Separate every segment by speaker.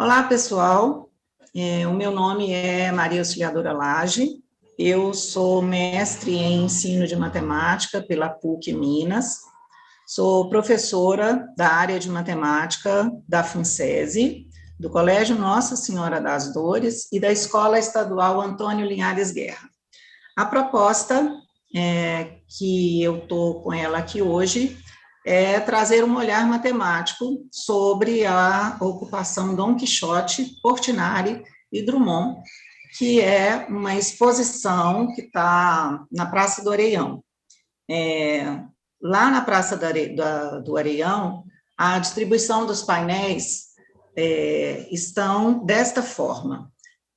Speaker 1: Olá, pessoal. O meu nome é Maria Auxiliadora Lage. Eu sou mestre em ensino de matemática pela PUC Minas. Sou professora da área de matemática da FUNSESI, do Colégio Nossa Senhora das Dores e da Escola Estadual Antônio Linhares Guerra. A proposta que eu estou com ela aqui hoje é trazer um olhar matemático sobre a ocupação Dom Quixote, Portinari e Drummond, que é uma exposição que está na Praça do Areião. Lá na Praça do Areião, a distribuição dos painéis estão desta forma.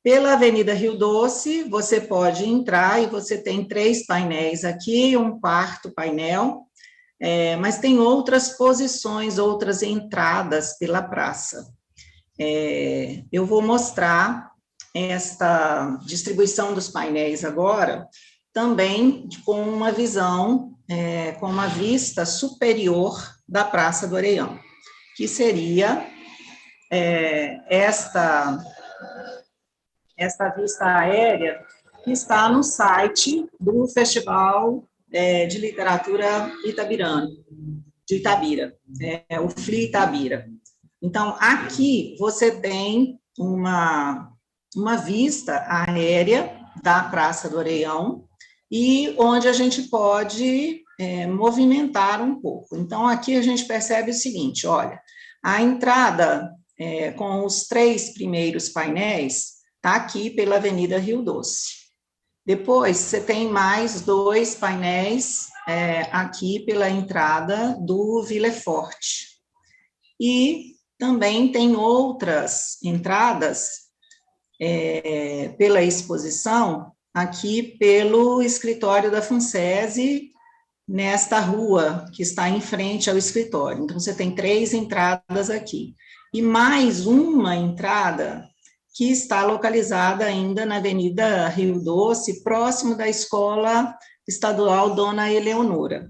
Speaker 1: Pela Avenida Rio Doce, você pode entrar e você tem 3 painéis aqui, um quarto painel, mas tem outras posições, outras entradas pela praça. Eu vou mostrar esta distribuição dos painéis agora, também com uma visão, com uma vista superior da Praça do Areião, que seria esta vista aérea que está no site do Festival de Literatura de Itabira, o FLI Itabira. Então, aqui você tem uma vista aérea da Praça do Areião, e onde a gente pode movimentar um pouco. Então, aqui a gente percebe o seguinte, olha, a entrada com os 3 primeiros painéis está aqui pela Avenida Rio Doce. Depois, você tem mais 2 painéis aqui pela entrada do Villefort. E também tem outras entradas pela exposição aqui pelo escritório da FUNSESI, nesta rua que está em frente ao escritório. Então, você tem 3 entradas aqui. E mais uma entrada que está localizada ainda na Avenida Rio Doce, próximo da Escola Estadual Dona Eleonora.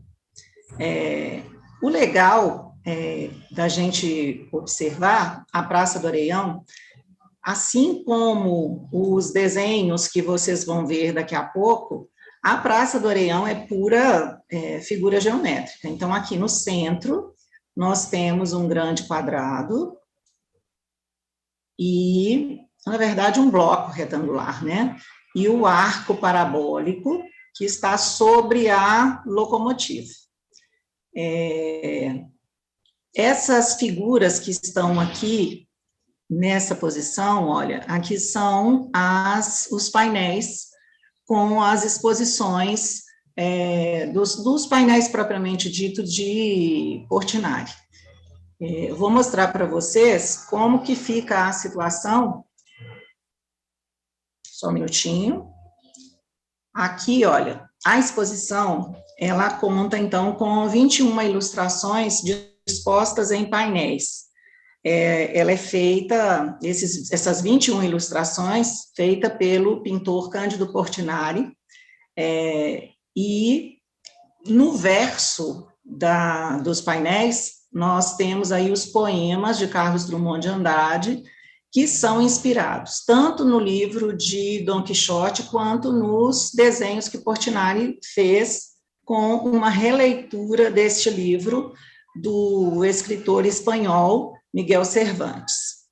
Speaker 1: O legal da gente observar a Praça do Areião, assim como os desenhos que vocês vão ver daqui a pouco, a Praça do Areião é pura figura geométrica. Então, aqui no centro, nós temos um grande quadrado e, na verdade, um bloco retangular, né? E o arco parabólico que está sobre a locomotiva. Essas figuras que estão aqui nessa posição, olha, aqui são os painéis com as exposições dos painéis propriamente dito de Portinari. Eu vou mostrar para vocês como que fica a situação. Só um minutinho. Aqui, olha, a exposição, ela conta, então, com 21 ilustrações dispostas em painéis. Ela é feita, essas 21 ilustrações, feita pelo pintor Cândido Portinari, e no verso dos painéis, nós temos aí os poemas de Carlos Drummond de Andrade, que são inspirados tanto no livro de Dom Quixote, quanto nos desenhos que Portinari fez com uma releitura deste livro do escritor espanhol Miguel Cervantes.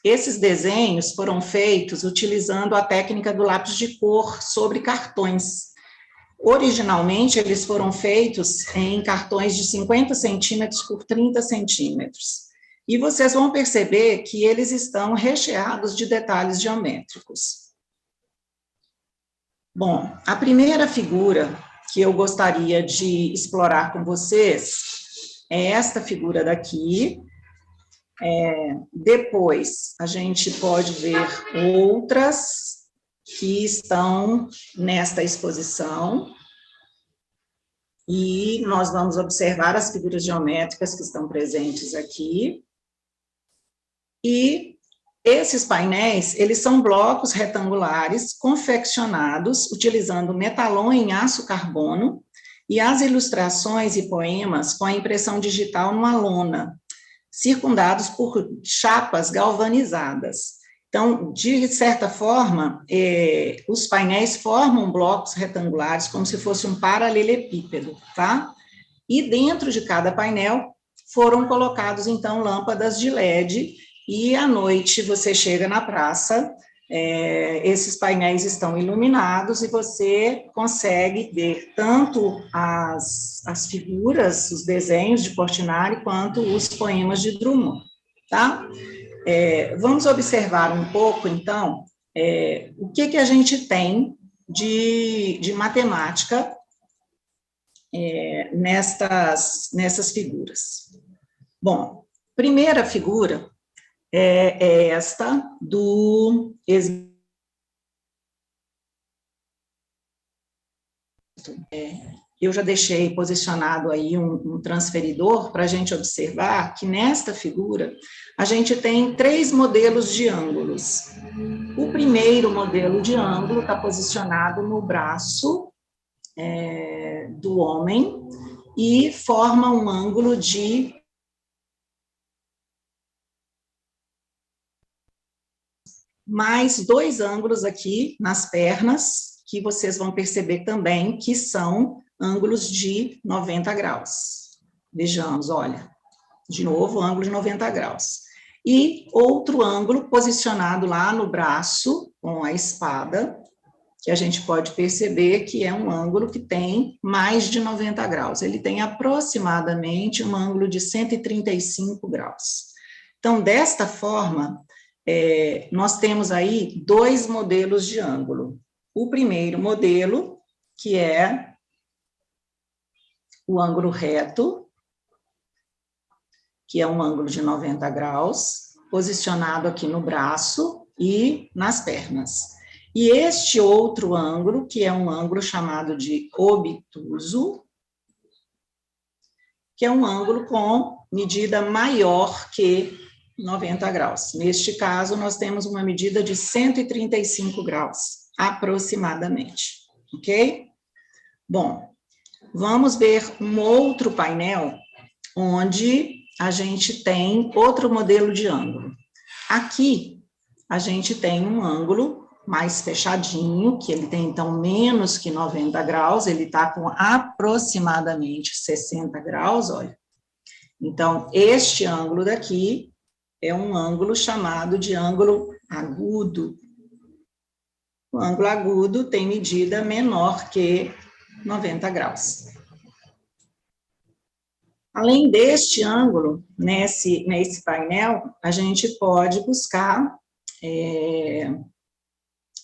Speaker 1: Esses desenhos foram feitos utilizando a técnica do lápis de cor sobre cartões. Originalmente, eles foram feitos em cartões de 50 centímetros por 30 centímetros. E vocês vão perceber que eles estão recheados de detalhes geométricos. Bom, a primeira figura que eu gostaria de explorar com vocês é esta figura daqui. Depois, a gente pode ver outras que estão nesta exposição, e nós vamos observar as figuras geométricas que estão presentes aqui. E esses painéis, eles são blocos retangulares confeccionados utilizando metalon em aço carbono e as ilustrações e poemas com a impressão digital numa lona, circundados por chapas galvanizadas. Então, de certa forma, os painéis formam blocos retangulares, como se fosse um paralelepípedo, tá? E dentro de cada painel foram colocados, então, lâmpadas de LED, e à noite você chega na praça, esses painéis estão iluminados e você consegue ver tanto as figuras, os desenhos de Portinari, quanto os poemas de Drummond, tá? Vamos observar um pouco, então, o que a gente tem de matemática nessas figuras. Bom, primeira figura é esta do eu já deixei posicionado aí um transferidor para a gente observar que nesta figura a gente tem 3 modelos de ângulos. O primeiro modelo de ângulo está posicionado no braço do homem e forma um ângulo de mais 2 ângulos aqui nas pernas, que vocês vão perceber também que são ângulos de 90 graus. Vejamos, olha, de novo, ângulo de 90 graus. E outro ângulo posicionado lá no braço, com a espada, que a gente pode perceber que é um ângulo que tem mais de 90 graus. Ele tem aproximadamente um ângulo de 135 graus. Então, desta forma, nós temos aí 2 modelos de ângulo. O primeiro modelo, que é o ângulo reto, que é um ângulo de 90 graus, posicionado aqui no braço e nas pernas. E este outro ângulo, que é um ângulo chamado de obtuso, que é um ângulo com medida maior que 90 graus. Neste caso, nós temos uma medida de 135 graus, aproximadamente, ok? Bom, vamos ver um outro painel, onde a gente tem outro modelo de ângulo. Aqui, a gente tem um ângulo mais fechadinho, que ele tem, então, menos que 90 graus, ele está com aproximadamente 60 graus, olha. Então, este ângulo daqui é um ângulo chamado de ângulo agudo. O ângulo agudo tem medida menor que 90 graus. Além deste ângulo, nesse painel, a gente pode buscar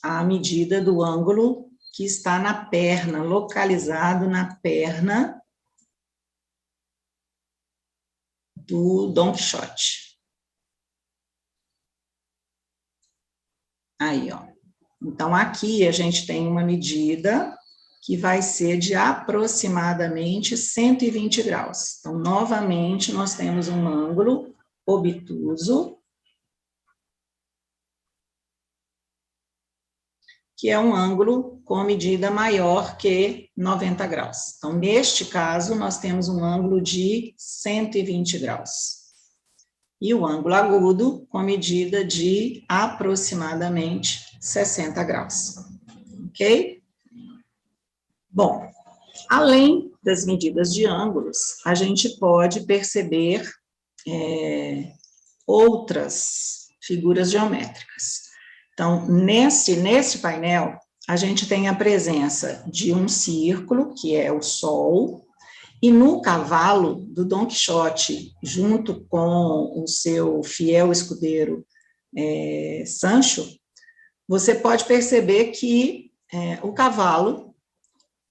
Speaker 1: a medida do ângulo que está na perna, localizado na perna do Dom Quixote. Aí, ó. Então, aqui a gente tem uma medida que vai ser de aproximadamente 120 graus. Então, novamente, nós temos um ângulo obtuso, que é um ângulo com medida maior que 90 graus. Então, neste caso, nós temos um ângulo de 120 graus. E o ângulo agudo com medida de aproximadamente 60 graus. Ok? Bom, além das medidas de ângulos, a gente pode perceber outras figuras geométricas. Então, nesse painel, a gente tem a presença de um círculo, que é o Sol, e no cavalo do Dom Quixote, junto com o seu fiel escudeiro Sancho, você pode perceber que o cavalo,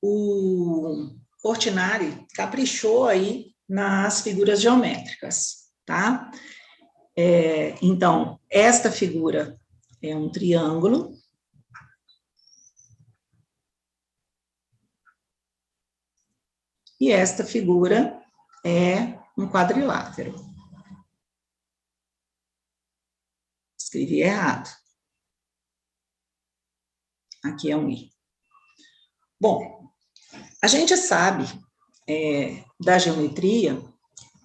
Speaker 1: o Portinari caprichou aí nas figuras geométricas, tá? Então, esta figura é um triângulo. E esta figura é um quadrilátero. Escrevi errado. Aqui é um I. Bom, A gente sabe da geometria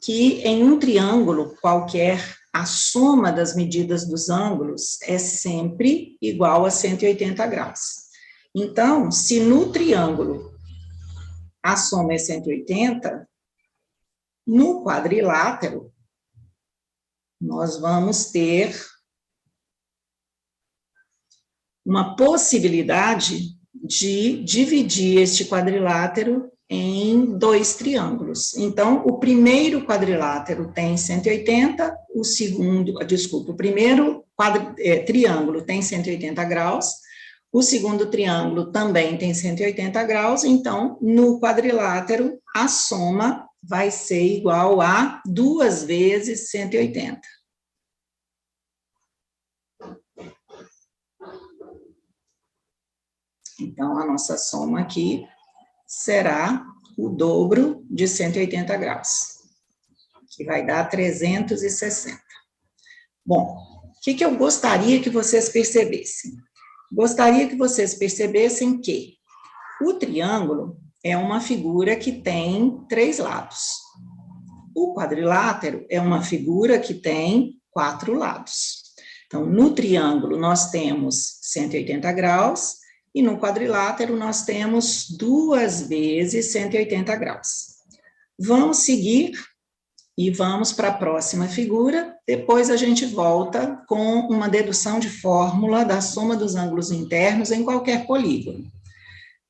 Speaker 1: que em um triângulo qualquer, a soma das medidas dos ângulos é sempre igual a 180 graus. Então, se no triângulo a soma é 180, no quadrilátero, nós vamos ter uma possibilidade de dividir este quadrilátero em 2 triângulos. Então, o primeiro quadrilátero tem 180, o primeiro triângulo tem 180 graus, o segundo triângulo também tem 180 graus, então, no quadrilátero, a soma vai ser igual a 2 vezes 180. Então, a nossa soma aqui será o dobro de 180 graus, que vai dar 360. Bom, o que eu gostaria que vocês percebessem? Gostaria que vocês percebessem que o triângulo é uma figura que tem 3 lados. O quadrilátero é uma figura que tem 4 lados. Então, no triângulo, nós temos 180 graus, e no quadrilátero nós temos 2 vezes 180 graus. Vamos seguir e vamos para a próxima figura, depois a gente volta com uma dedução de fórmula da soma dos ângulos internos em qualquer polígono.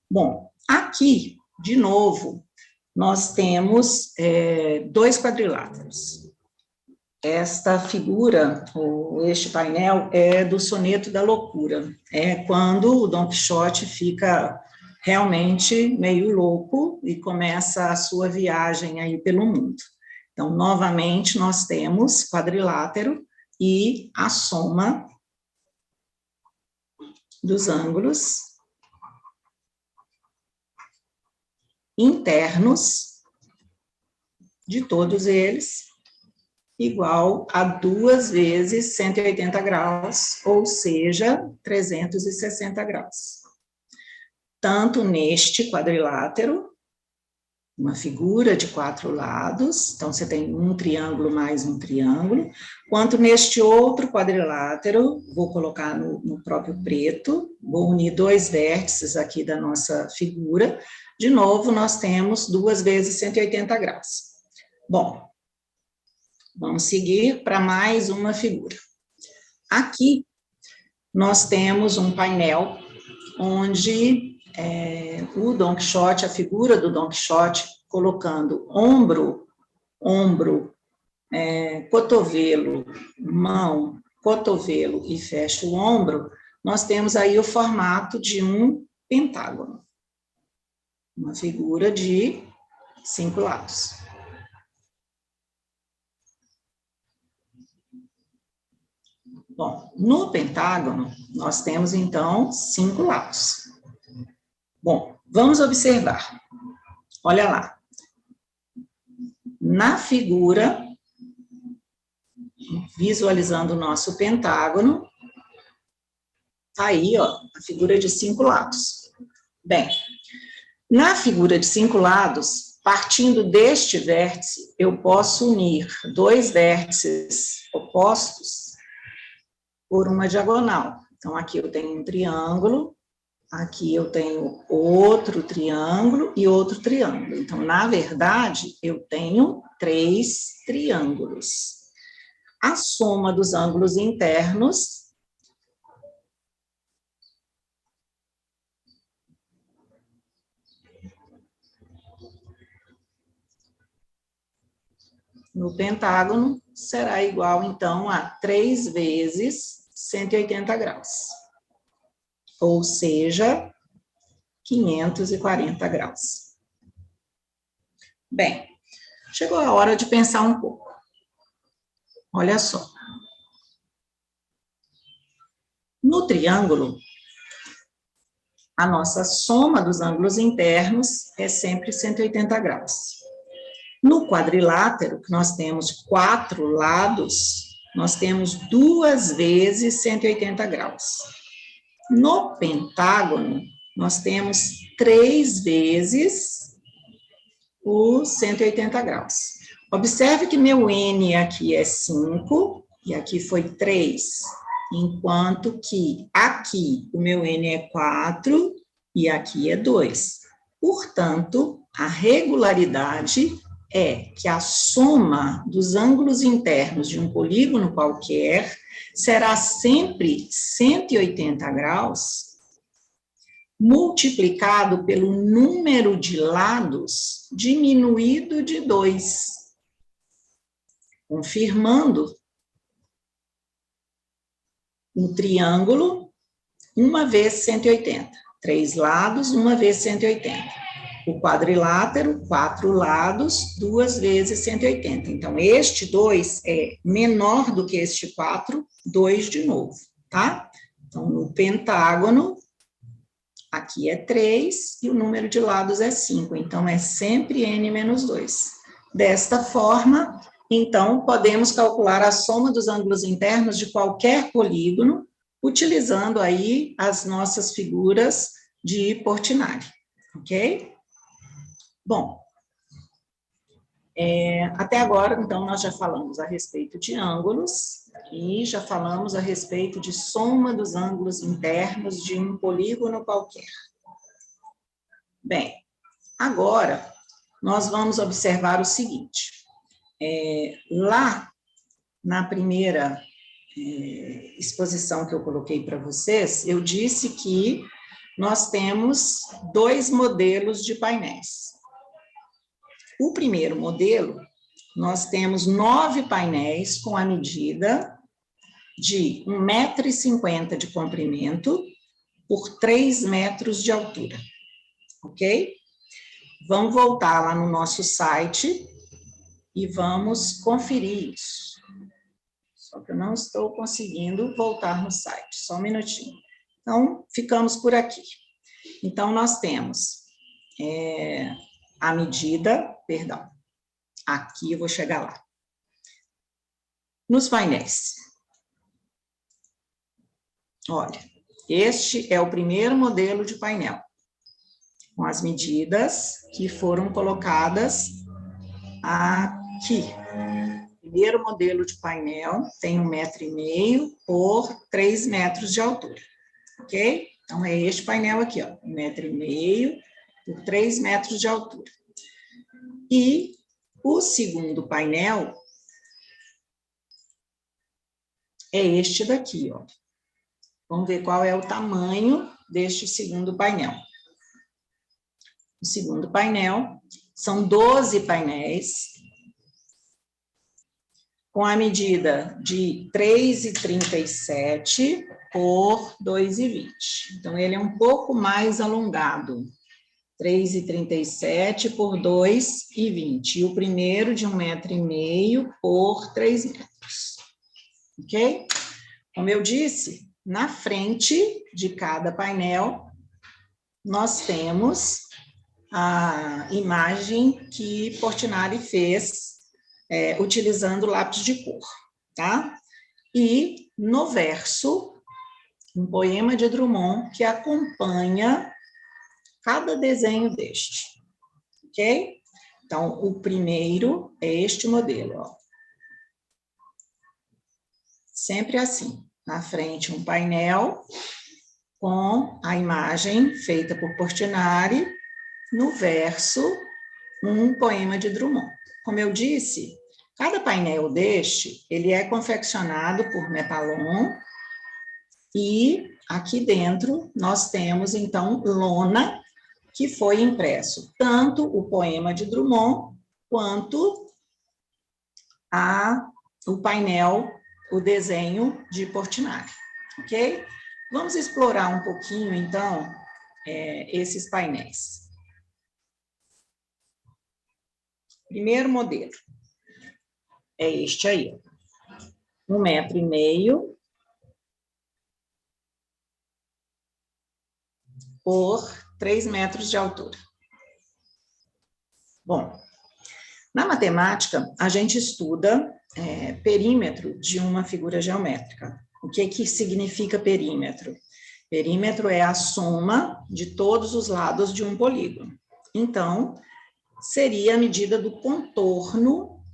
Speaker 1: Bom, aqui, de novo, nós temos 2 quadriláteros. Esta figura, ou este painel, é do Soneto da Loucura. É quando o Dom Quixote fica realmente meio louco e começa a sua viagem aí pelo mundo. Então, novamente, nós temos quadrilátero e a soma dos ângulos internos de todos eles, igual a 2 vezes 180 graus, ou seja, 360 graus. Tanto neste quadrilátero, uma figura de 4 lados, então você tem um triângulo mais um triângulo, quanto neste outro quadrilátero, vou colocar no próprio preto, vou unir 2 vértices aqui da nossa figura, de novo nós temos 2 vezes 180 graus. Bom, vamos seguir para mais uma figura. Aqui, nós temos um painel onde o Dom Quixote, a figura do Dom Quixote, colocando ombro, cotovelo, mão, cotovelo e fecha o ombro, nós temos aí o formato de um pentágono. Uma figura de 5 lados. Bom, no pentágono, nós temos, então, 5 lados. Bom, vamos observar. Olha lá. Na figura, visualizando o nosso pentágono, tá aí, ó, a figura de 5 lados. Bem, na figura de 5 lados, partindo deste vértice, eu posso unir 2 vértices opostos por uma diagonal. Então, aqui eu tenho um triângulo, aqui eu tenho outro triângulo e outro triângulo. Então, na verdade, eu tenho 3 triângulos. A soma dos ângulos internos no pentágono será igual, então, a 3 vezes 180 graus. Ou seja, 540 graus. Bem, chegou a hora de pensar um pouco. Olha só. No triângulo, a nossa soma dos ângulos internos é sempre 180 graus. No quadrilátero, que nós temos 4 lados, nós temos 2 vezes 180 graus. No pentágono, nós temos 3 vezes os 180 graus. Observe que meu N aqui é 5, e aqui foi 3, enquanto que aqui o meu N é 4, e aqui é 2. Portanto, a regularidade é que a soma dos ângulos internos de um polígono qualquer será sempre 180 graus, multiplicado pelo número de lados diminuído de 2, confirmando um triângulo, 1 vezes 180, 3 lados, 1 vezes 180. O quadrilátero, 4 lados, 2 vezes 180. Então, este 2 é menor do que este 4, 2 de novo, tá? Então, no pentágono, aqui é 3 e o número de lados é 5. Então, é sempre n menos 2. Desta forma, então, podemos calcular a soma dos ângulos internos de qualquer polígono, utilizando aí as nossas figuras de Portinari, ok? Bom, até agora, então, nós já falamos a respeito de ângulos e já falamos a respeito de soma dos ângulos internos de um polígono qualquer. Bem, agora nós vamos observar o seguinte. Lá na primeira exposição que eu coloquei para vocês, eu disse que nós temos 2 modelos de painéis. O primeiro modelo, nós temos 9 painéis com a medida de 1,50 m de comprimento por 3 metros de altura, ok? Vamos voltar lá no nosso site e vamos conferir isso. Só que eu não estou conseguindo voltar no site, só um minutinho. Então, ficamos por aqui. Então, nós temos a medida, perdão, aqui eu vou chegar lá. Nos painéis. Olha, este é o primeiro modelo de painel, com as medidas que foram colocadas aqui. Primeiro modelo de painel tem 1,5 m por 3 metros de altura, ok? Então, é este painel aqui, ó, 1,5 m por 3 metros de altura. E o segundo painel é este daqui, ó. Vamos ver qual é o tamanho deste segundo painel. O segundo painel são 12 painéis com a medida de 3,37 por 2,20. Então, ele é um pouco mais alongado. 3,37 por 2,20. E o primeiro de 1,5 m por 3 metros. Ok? Como eu disse, na frente de cada painel, nós temos a imagem que Portinari fez utilizando lápis de cor, tá? E no verso, um poema de Drummond que acompanha cada desenho deste, ok? Então, o primeiro é este modelo, ó. Sempre assim, na frente um painel com a imagem feita por Portinari, no verso um poema de Drummond. Como eu disse, cada painel deste, ele é confeccionado por Metalon e aqui dentro nós temos, então, lona, que foi impresso tanto o poema de Drummond quanto o painel, o desenho de Portinari, ok? Vamos explorar um pouquinho, então, esses painéis. Primeiro modelo é este aí, 1,5 m por 3 metros de altura. Bom, na matemática, a gente estuda perímetro de uma figura geométrica. O que significa perímetro? Perímetro é a soma de todos os lados de um polígono. Então, seria a medida do contorno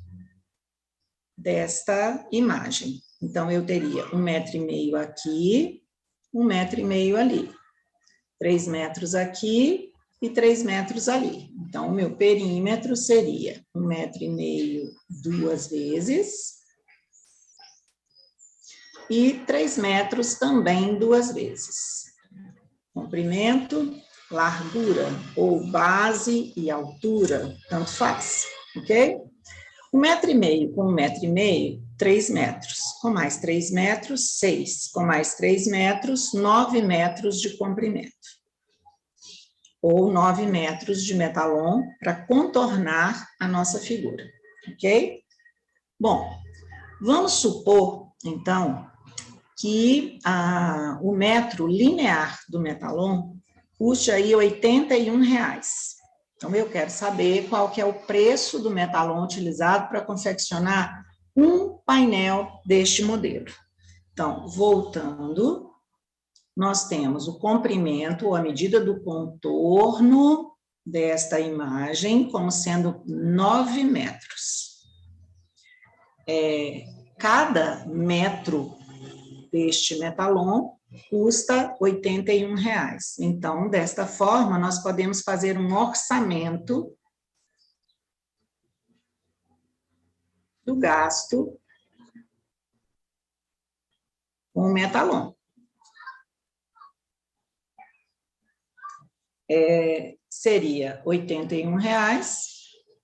Speaker 1: desta imagem. Então, eu teria 1,5 m aqui, 1,5 m ali, 3 metros aqui e 3 metros ali. Então, o meu perímetro seria 1,5 m duas vezes e 3 metros também duas vezes. Comprimento, largura, ou base e altura, tanto faz, ok? 1,5 m com 1,5 m, 3 metros. Com mais 3 metros, 6. Com mais 3 metros, 9 metros de comprimento. Ou 9 metros de metalon para contornar a nossa figura, ok? Bom, vamos supor, então, que o metro linear do metalon custe aí R$ 81. Então, eu quero saber qual que é o preço do metalon utilizado para confeccionar um painel deste modelo. Então, voltando, nós temos o comprimento, ou a medida do contorno desta imagem, como sendo 9 metros. Cada metro deste metalon custa R$ 81. Então, desta forma, nós podemos fazer um orçamento do gasto com o metalon. Seria R$ 81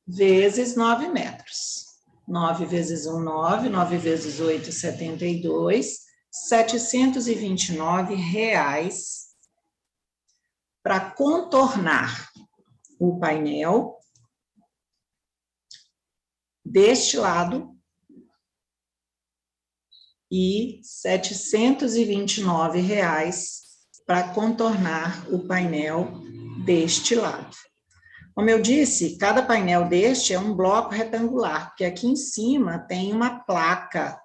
Speaker 1: vezes 9 metros. 9 vezes 1, 9, 9 vezes 8, 72, R$ 729 para contornar o painel deste lado e R$ 729 para contornar o painel deste lado. Como eu disse, cada painel deste é um bloco retangular, porque aqui em cima tem uma placa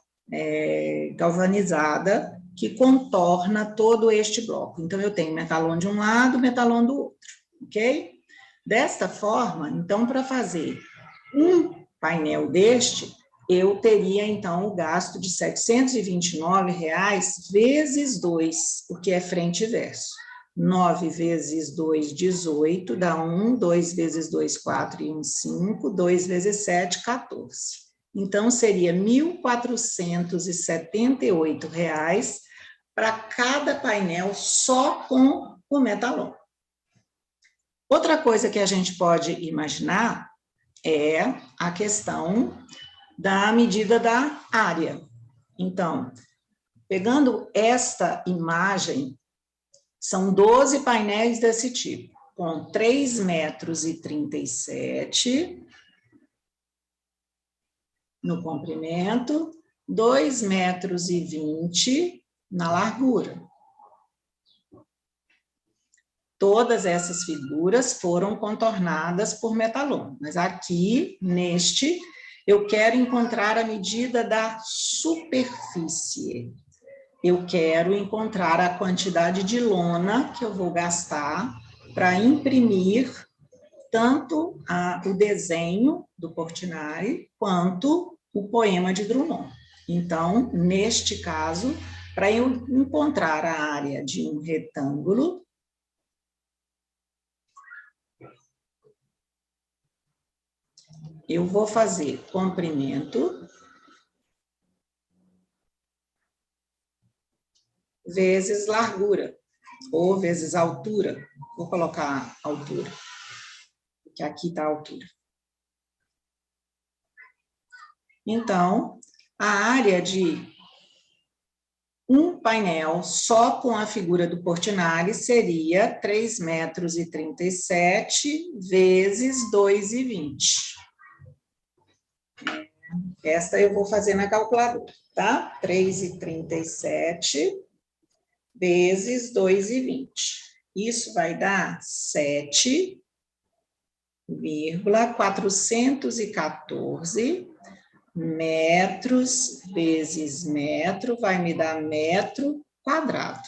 Speaker 1: galvanizada que contorna todo este bloco. Então, eu tenho metalon de um lado, metalon do outro, ok? Desta forma, então, para fazer um painel deste, eu teria, então, o gasto de R$ 729 vezes 2, porque é frente e verso. 9 vezes 2, 18, dá 1, 2 vezes 2, 4 e 1, 5, 2 vezes 7, 14. Então, seria R$ 1.478 para cada painel só com o metalon. Outra coisa que a gente pode imaginar é a questão da medida da área. Então, pegando esta imagem, são 12 painéis desse tipo, com 3,37 metros no comprimento, 2,20 metros na largura. Todas essas figuras foram contornadas por metalon, mas aqui, neste, eu quero encontrar a medida da superfície. Eu quero encontrar a quantidade de lona que eu vou gastar para imprimir tanto o desenho do Portinari quanto o poema de Drummond. Então, neste caso, para eu encontrar a área de um retângulo, eu vou fazer comprimento vezes largura, ou vezes altura. Vou colocar altura, porque aqui está a altura. Então, a área de um painel só com a figura do Portinari seria 3,37 metros vezes 2,20. Esta eu vou fazer na calculadora, tá? 3,37 vezes 2,20. Isso vai dar 7,414 metros vezes metro, vai me dar metro quadrado.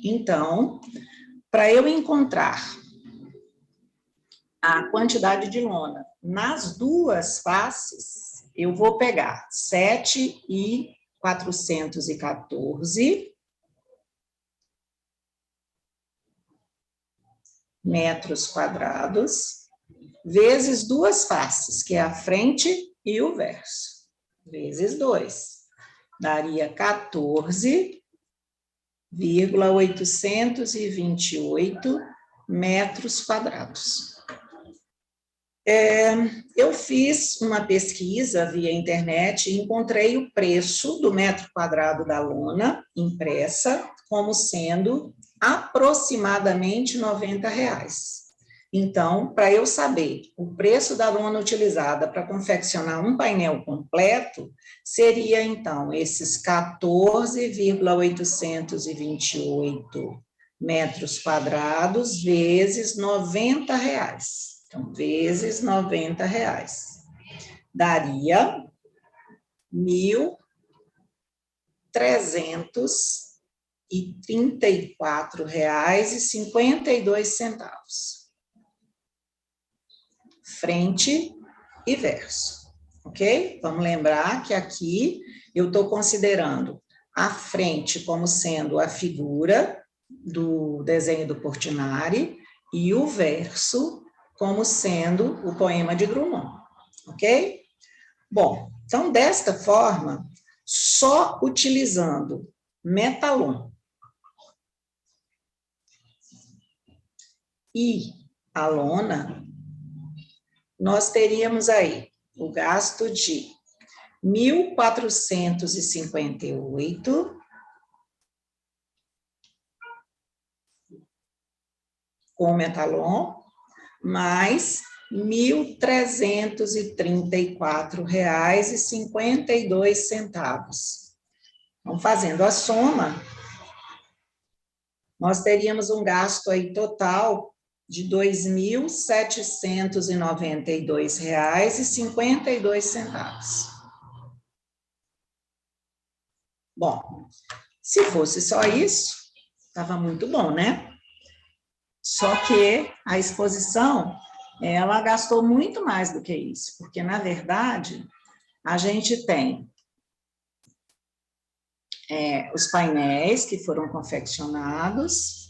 Speaker 1: Então, para eu encontrar a quantidade de lona. Nas duas faces, eu vou pegar 7.414 metros quadrados, vezes duas faces, que é a frente e o verso, vezes 2. Daria 14,828 metros quadrados. Eu fiz uma pesquisa via internet e encontrei o preço do metro quadrado da lona impressa como sendo aproximadamente R$90. Então, para eu saber o preço da lona utilizada para confeccionar um painel completo, seria, então, esses 14,828 metros quadrados vezes R$90. Então, vezes R$90. Daria R$1.334,52. Frente e verso, ok? Vamos lembrar que aqui eu estou considerando a frente como sendo a figura do desenho do Portinari e o verso como sendo o poema de Drummond, ok? Bom, então, desta forma, só utilizando metalon e a lona, nós teríamos aí o gasto de 1.458 com metalon, mais R$1.334,52. Então, fazendo a soma, nós teríamos um gasto aí total de R$2.792,52. Bom, se fosse só isso, estava muito bom, né? Só que a exposição, ela gastou muito mais do que isso, porque, na verdade, a gente tem os painéis que foram confeccionados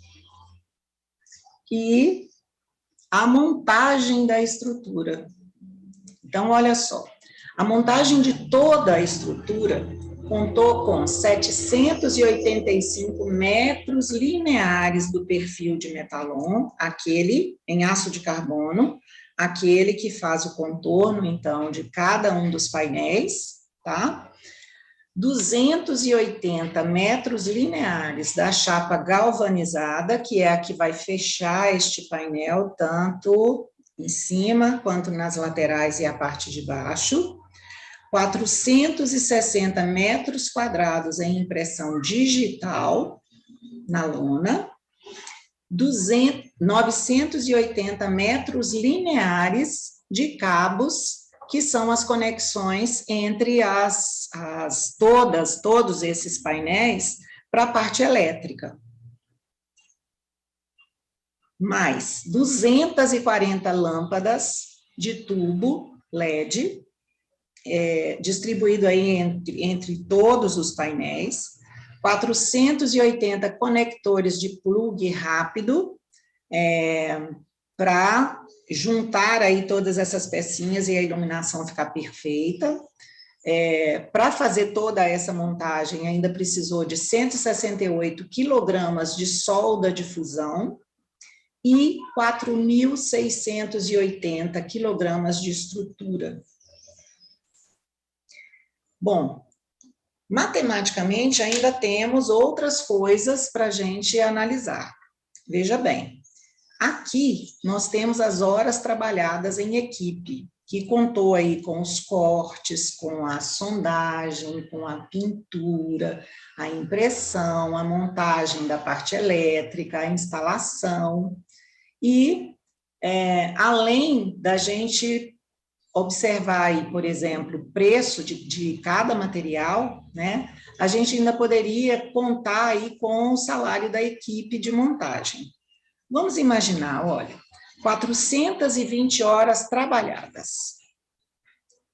Speaker 1: e a montagem da estrutura. Então, olha só, a montagem de toda a estrutura contou com 785 metros lineares do perfil de metalon, aquele em aço de carbono, aquele que faz o contorno, então, de cada um dos painéis, tá? 280 metros lineares da chapa galvanizada, que é a que vai fechar este painel, tanto em cima quanto nas laterais e a parte de baixo. 460 metros quadrados em impressão digital na lona, 980 metros lineares de cabos, que são as conexões entre todos esses painéis para a parte elétrica. Mais 240 lâmpadas de tubo LED, distribuído aí entre todos os painéis, 480 conectores de plug rápido, para juntar aí todas essas pecinhas e a iluminação ficar perfeita. Para fazer toda essa montagem, ainda precisou de 168 quilogramas de solda de fusão e 4.680 quilogramas de estrutura. Bom, matematicamente ainda temos outras coisas para a gente analisar. Veja bem, aqui nós temos as horas trabalhadas em equipe, que contou aí com os cortes, com a sondagem, com a pintura, a impressão, a montagem da parte elétrica, a instalação. E, além da gente observar aí, por exemplo, o preço de cada material, né, a gente ainda poderia contar aí com o salário da equipe de montagem. Vamos imaginar, olha, 420 horas trabalhadas.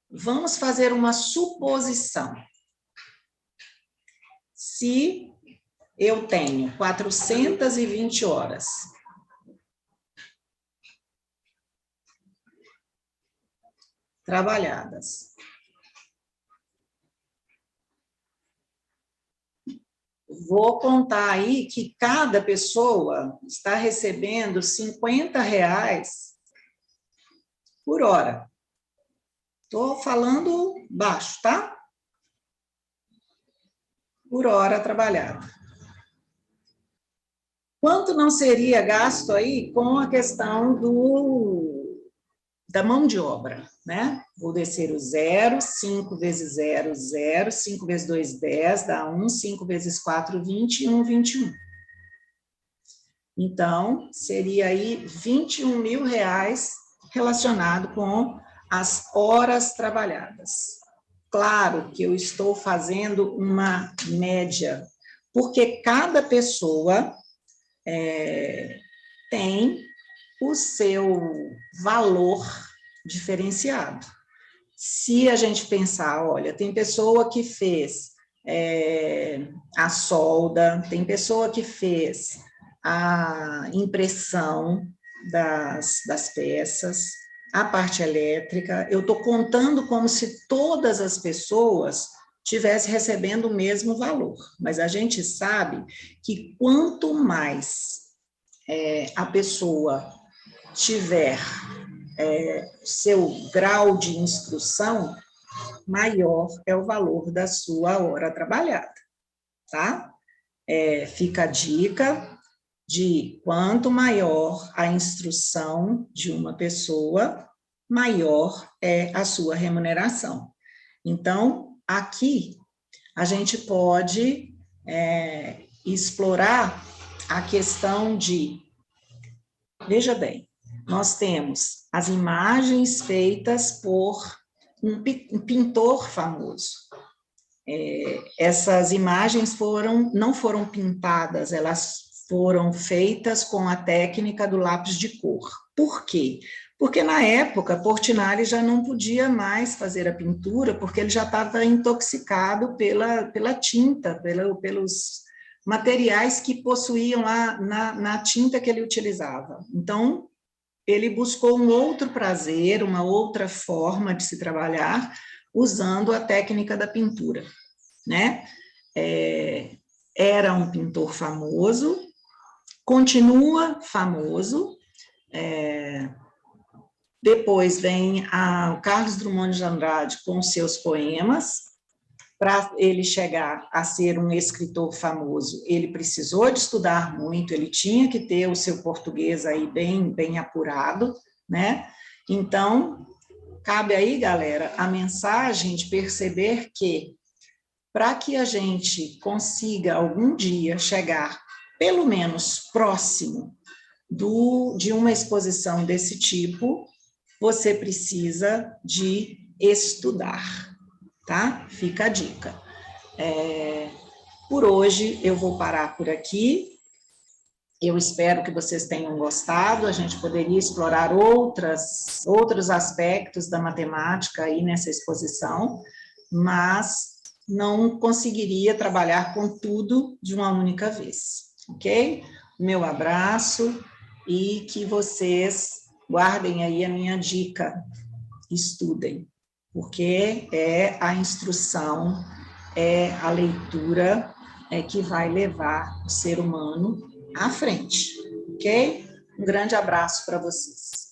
Speaker 1: Vamos fazer uma suposição. Se eu tenho 420 horas trabalhadas, vou contar aí que cada pessoa está recebendo R$50 por hora. Estou falando baixo, tá? Por hora trabalhada. Quanto não seria gasto aí com a questão da mão de obra, né? Vou descer o 0, 5 vezes 0, 0, 5 vezes 2, 10, dá 1, 5 vezes 4, 21, 21. Então, seria aí R$21.000 relacionado com as horas trabalhadas. Claro que eu estou fazendo uma média, porque cada pessoa tem o seu valor diferenciado. Se a gente pensar, olha, tem pessoa que fez a solda, tem pessoa que fez a impressão das peças, a parte elétrica, eu estou contando como se todas as pessoas estivessem recebendo o mesmo valor, mas a gente sabe que quanto mais a pessoa tiver seu grau de instrução, maior é o valor da sua hora trabalhada, tá? Fica a dica de quanto maior a instrução de uma pessoa, maior é a sua remuneração. Então, aqui, a gente pode explorar a questão de, veja bem, nós temos as imagens feitas por um pintor famoso. Essas imagens não foram pintadas, elas foram feitas com a técnica do lápis de cor. Por quê? Porque na época, Portinari já não podia mais fazer a pintura, porque ele já estava intoxicado pela tinta, pelos materiais que possuíam lá na tinta que ele utilizava. Então, ele buscou um outro prazer, uma outra forma de se trabalhar, usando a técnica da pintura, né? Era um pintor famoso, continua famoso, depois vem o Carlos Drummond de Andrade com seus poemas. Para ele chegar a ser um escritor famoso, ele precisou de estudar muito, ele tinha que ter o seu português aí bem apurado, né? Então, cabe aí, galera, a mensagem de perceber que, para que a gente consiga algum dia chegar, pelo menos próximo de uma exposição desse tipo, você precisa de estudar. Tá? Fica a dica. Por hoje, eu vou parar por aqui. Eu espero que vocês tenham gostado. A gente poderia explorar outros aspectos da matemática aí nessa exposição, mas não conseguiria trabalhar com tudo de uma única vez, ok? Meu abraço e que vocês guardem aí a minha dica. Estudem, porque é a instrução, é a leitura que vai levar o ser humano à frente, ok? Um grande abraço para vocês.